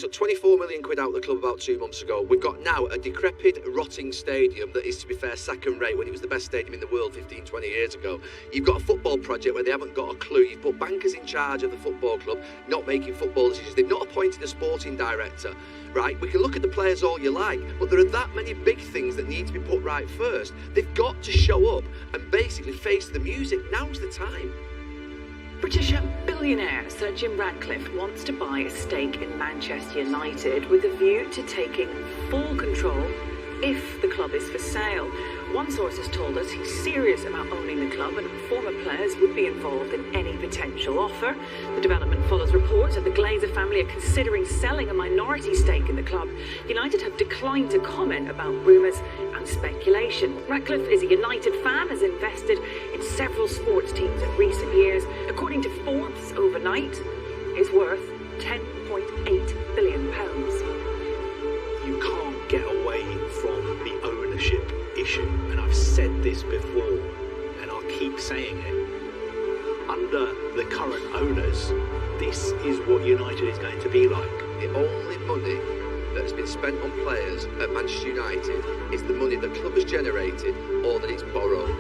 took 24 million quid out of the club about 2 months ago. We've got now a decrepit, rotting stadium that is, to be fair, second rate when it was the best stadium in the world 15, 20 years ago. You've got a football project where they haven't got a clue. You've put bankers in charge of the football club, not making football decisions. They've not appointed a sporting director, right? We can look at the players all you like, but there are that many big things that need to be put right first. They've got to show up and basically face the music. Now's the time. British billionaire Sir Jim Ratcliffe wants to buy a stake in Manchester United with a view to taking full control if the club is for sale. One source has told us he's serious about owning the club and former players would be involved in any potential offer. The development follows reports that the Glazer family are considering selling a minority stake in the club. United have declined to comment about rumours and speculation. Ratcliffe is a United fan, has invested in several sports teams in recent years. According to Forbes, overnight is worth £10.8 billion. You can't get away from the ownership issue, and I've said this before and I'll keep saying it. Under the current owners, this is what United is going to be like. The only money that's been spent on players at Manchester United is the money the club has generated or that it's borrowed.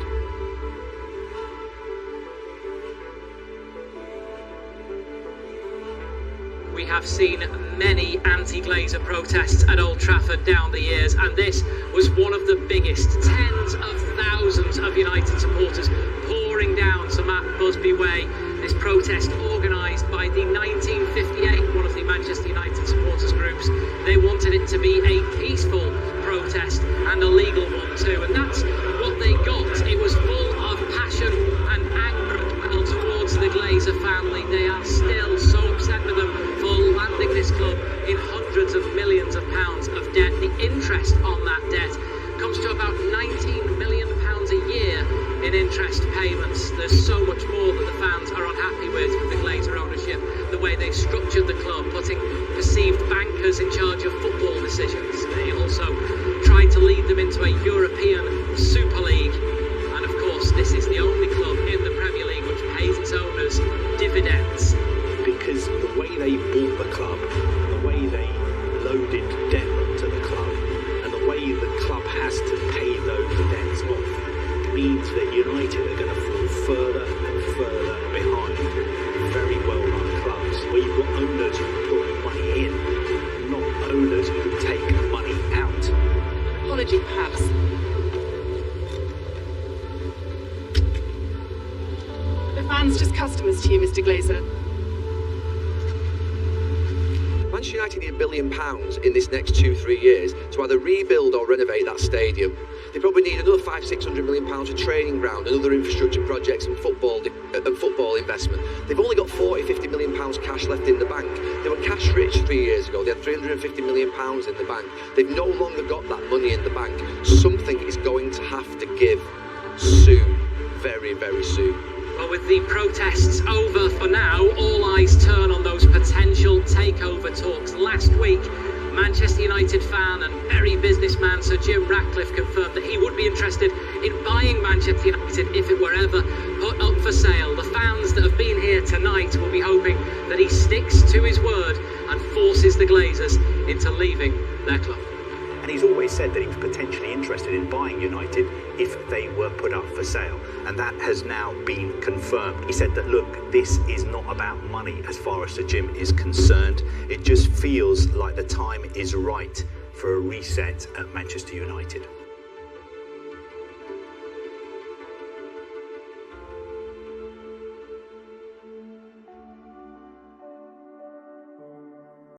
We have seen many anti-Glazer protests at Old Trafford down the years, and this was one of the biggest. Tens of thousands of United supporters pouring down Sir Matt Busby Way. This protest organised by the 1958, one of the Manchester United supporters groups. They wanted it to be a peaceful protest and a legal one too, and that's what they got. It was full of passion and anger towards the Glazer family. They are still so upset with them for landing this club in hundreds of millions of pounds of debt. The interest on that debt comes to about £19 million a year in interest payments. There's so much more that the fans are unhappy with the Glazer ownership, the way they've structured the club, putting perceived bankers in charge of football decisions. They also tried to lead them into a European Super League. And of course, this is the only club in the Premier League which pays its owners dividends. Because the way they bought the club, the way they loaded debt onto the club, and the way the club has to pay those debts off, means that United are going to fall further and further behind very well-run clubs, where you've got owners who put money in, not owners who take money out. An apology, perhaps. The fans just customers to you, Mr. Glazer. Manchester United need £1 billion in this next 2-3 years to either rebuild or renovate that stadium. They probably need another £500-600 million for training ground and other infrastructure projects and football investment. They've only got £40-50 million cash left in the bank. They were cash rich 3 years ago. They had £350 million in the bank. They've no longer got that money in the bank. Something is going to have to give soon, very, very soon. Well, with the protests over for now, all eyes turn on those potential takeover talks. Last week, Manchester United fan and very businessman Sir Jim Ratcliffe confirmed that he would be interested in buying Manchester United if it were ever put up for sale. The fans that have been here tonight will be hoping that he sticks to his word and forces the Glazers into leaving their club. And he's always said that he was potentially interested in buying United if they were put up for sale. And that has now been confirmed. He said that, look, this is not about money as far as Sir Jim is concerned. It just feels like the time is right for a reset at Manchester United.